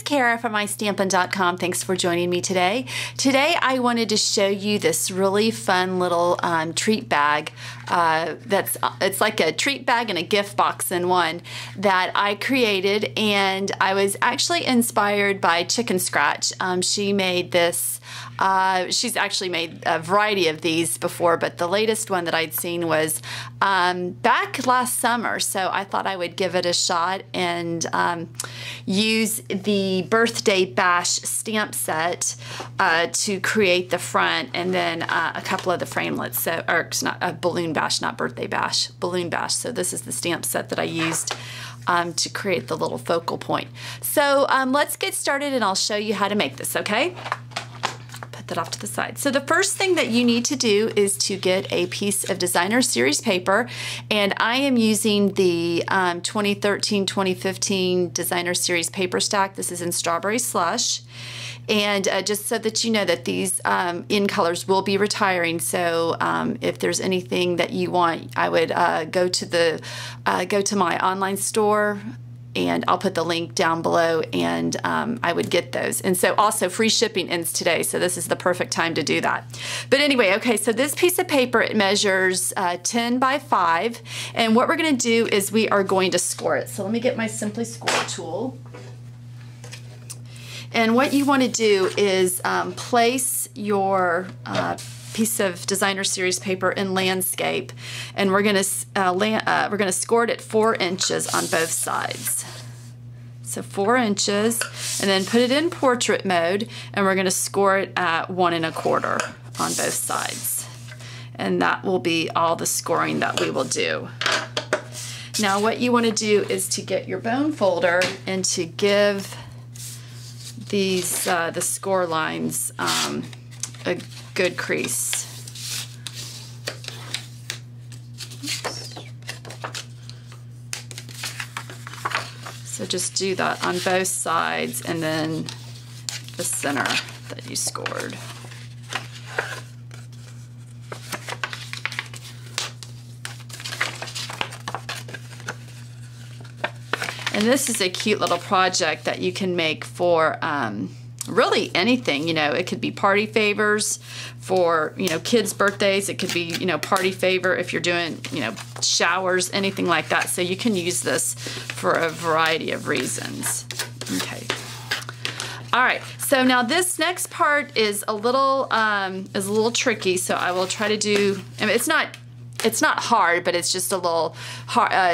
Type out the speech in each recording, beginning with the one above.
Kara from mystampin.com. Thanks for joining me today. Today I wanted to show you this really fun little treat bag. It's like a treat bag and a gift box in one that I created, and I was actually inspired by Chicken Scratch. She made this. She's actually made a variety of these before, but the latest one that I'd seen was back last summer, so I thought I would give it a shot and use the Birthday Bash stamp set to create the front, and then a couple of the framelits. So, or it's not a Balloon Bash, not Birthday Bash, Balloon Bash. So this is the stamp set that I used to create the little focal point. So let's get started, and I'll show you how to make this, okay? That off to the side. So the first thing that you need to do is to get a piece of designer series paper, and I am using the 2013-2015 designer series paper stack. This is in Strawberry Slush, and just so that you know that these in colors will be retiring. So if there's anything that you want, I would go to my online store, and I'll put the link down below, and I would get those. And so also free shipping ends today, so this is the perfect time to do that. But anyway, okay, so this piece of paper, it measures 10 by 5, and what we're gonna do is we are going to score it. So let me get my Simply Score tool. And what you wanna do is place your piece of designer series paper in landscape, and we're gonna score it at 4 inches on both sides. So 4 inches, and then put it in portrait mode, and we're gonna score it at 1 1/4 on both sides. And that will be all the scoring that we will do. Now what you wanna do is to get your bone folder and to give these, the score lines a good crease. So just do that on both sides, and then the center that you scored. And this is a cute little project that you can make for really anything. You know, it could be party favors for, you know, kids' birthdays. It could be, you know, party favor if you're doing, you know, showers, anything like that. So you can use this for a variety of reasons. Okay. All right. So now this next part is a little tricky. So I will try to do. I mean, it's not hard, but it's just a little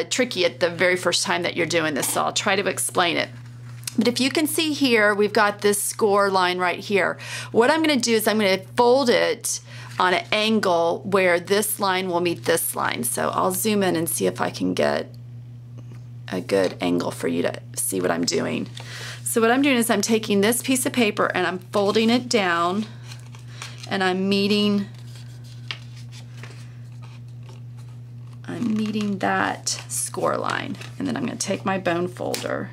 tricky at the very first time that you're doing this. So I'll try to explain it. But if you can see here, we've got this score line right here. What I'm going to do is I'm going to fold it on an angle where this line will meet this line. So I'll zoom in and see if I can get a good angle for you to see what I'm doing. So what I'm doing is I'm taking this piece of paper and I'm folding it down, and I'm meeting that score line. And then I'm going to take my bone folder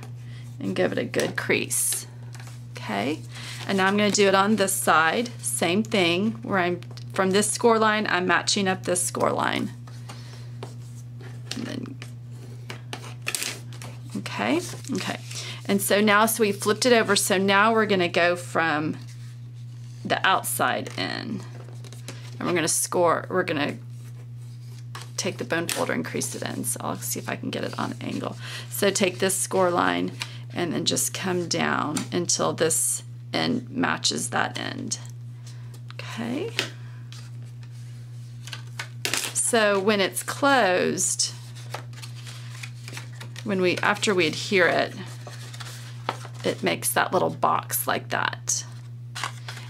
and give it a good crease. Okay, and now I'm going to do it on this side. Same thing, where I'm from this score line, I'm matching up this score line. And then, okay. And so now, so we flipped it over, so now we're going to go from the outside in, and we're going to score, we're going to take the bone folder and crease it in. So I'll see if I can get it on an angle. So take this score line and then just come down until this end matches that end. Okay. So when it's closed, after we adhere it, it makes that little box like that.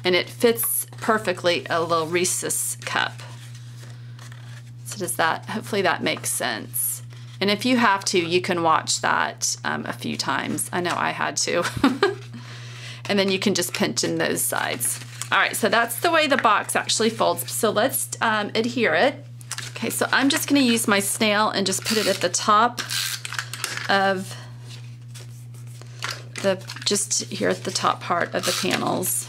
And it fits perfectly a little Reese's cup. So does that, hopefully that makes sense. And if you have to, you can watch that a few times. I know I had to. And then you can just pinch in those sides. All right, so that's the way the box actually folds. So let's adhere it. Okay, so I'm just gonna use my snail and just put it at the top of just here at the top part of the panels.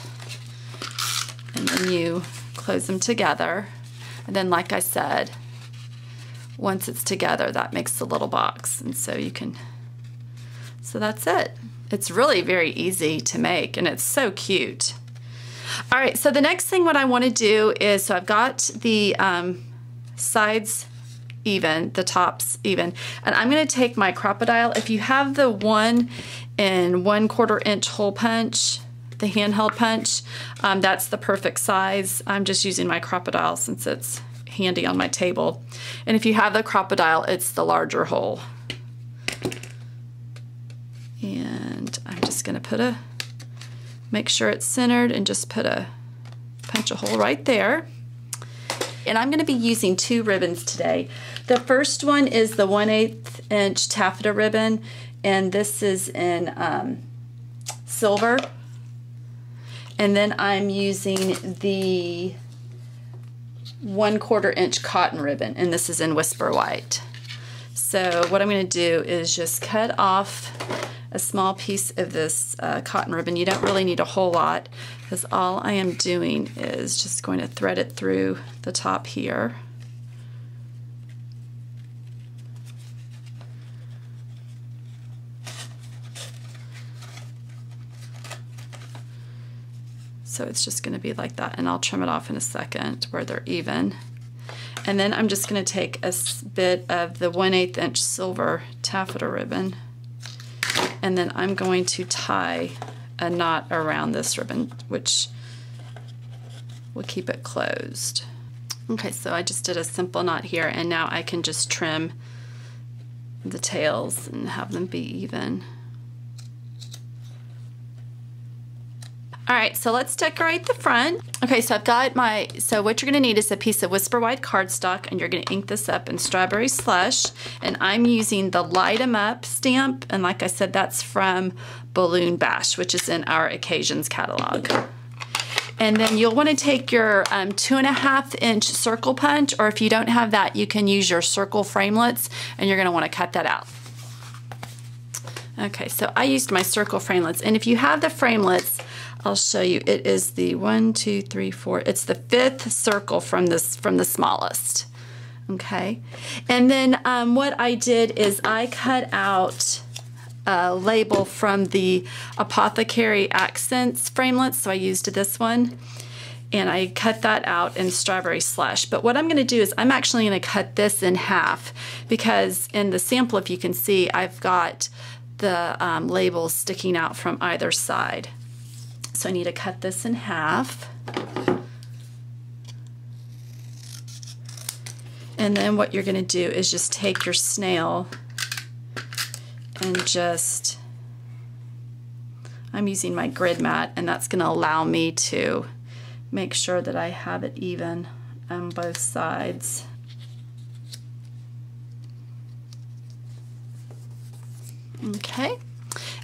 And then you close them together. And then, like I said, once it's together, that makes the little box. And so you can, so that's it. It's really very easy to make, and it's so cute. All right, so the next thing what I want to do is, so I've got the sides even, the tops even, and I'm going to take my Crop-A-Dile. If you have the 1 1/4 inch hole punch, the handheld punch, that's the perfect size. I'm just using my Crop-A-Dile since it's handy on my table. And if you have the Crop-A-Dile, it's the larger hole. And I'm just going to make sure it's centered and just punch a hole right there. And I'm going to be using 2 ribbons today. The first one is the 1/8 inch taffeta ribbon, and this is in silver. And then I'm using the 1/4 inch cotton ribbon, and this is in Whisper White. So what I'm going to do is just cut off a small piece of this cotton ribbon. You don't really need a whole lot, because all I am doing is just going to thread it through the top here. So it's just going to be like that, and I'll trim it off in a second where they're even. And then I'm just going to take a bit of the 1/8 inch silver taffeta ribbon, and then I'm going to tie a knot around this ribbon, which will keep it closed. Okay, so I just did a simple knot here, and now I can just trim the tails and have them be even. All right, so let's decorate the front. Okay, so I've got so what you're gonna need is a piece of Whisper White cardstock, and you're gonna ink this up in Strawberry Slush, and I'm using the Light 'em Up stamp, and like I said, that's from Balloon Bash, which is in our Occasions catalog. And then you'll wanna take your 2.5 inch circle punch, or if you don't have that, you can use your circle framelits, and you're gonna wanna cut that out. Okay, so I used my circle framelits, and if you have the framelits, I'll show you. It is the 1, 2, 3, 4. It's the 5th circle from the smallest. Okay, and then what I did is I cut out a label from the Apothecary Accents framelits. So I used this one, and I cut that out in Strawberry Slush. But what I'm going to do is I'm actually going to cut this in half, because in the sample, if you can see, I've got the labels sticking out from either side. So I need to cut this in half. And then what you're going to do is just take your snail and just, I'm using my grid mat, and that's going to allow me to make sure that I have it even on both sides. Okay,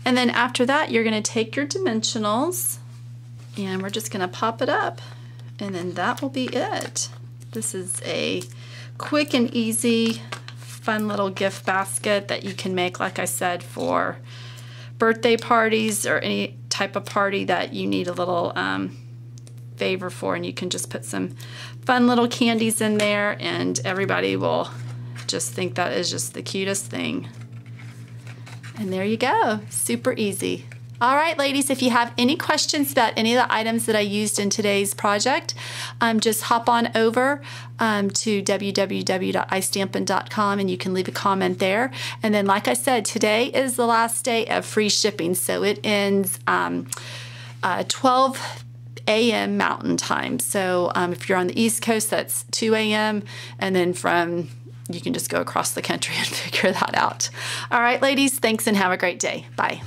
and then after that, you're going to take your dimensionals, and we're just going to pop it up, and then that will be it. This is a quick and easy, fun little gift basket that you can make, like I said, for birthday parties or any type of party that you need a little favor for, and you can just put some fun little candies in there, and everybody will just think that is just the cutest thing. And there you go, super easy. All right, ladies, if you have any questions about any of the items that I used in today's project, just hop on over to www.istampin.com, and you can leave a comment there. And then, like I said, today is the last day of free shipping, so it ends 12 a.m. Mountain Time. So if you're on the East Coast, that's 2 a.m. And then you can just go across the country and figure that out. All right, ladies, thanks and have a great day. Bye.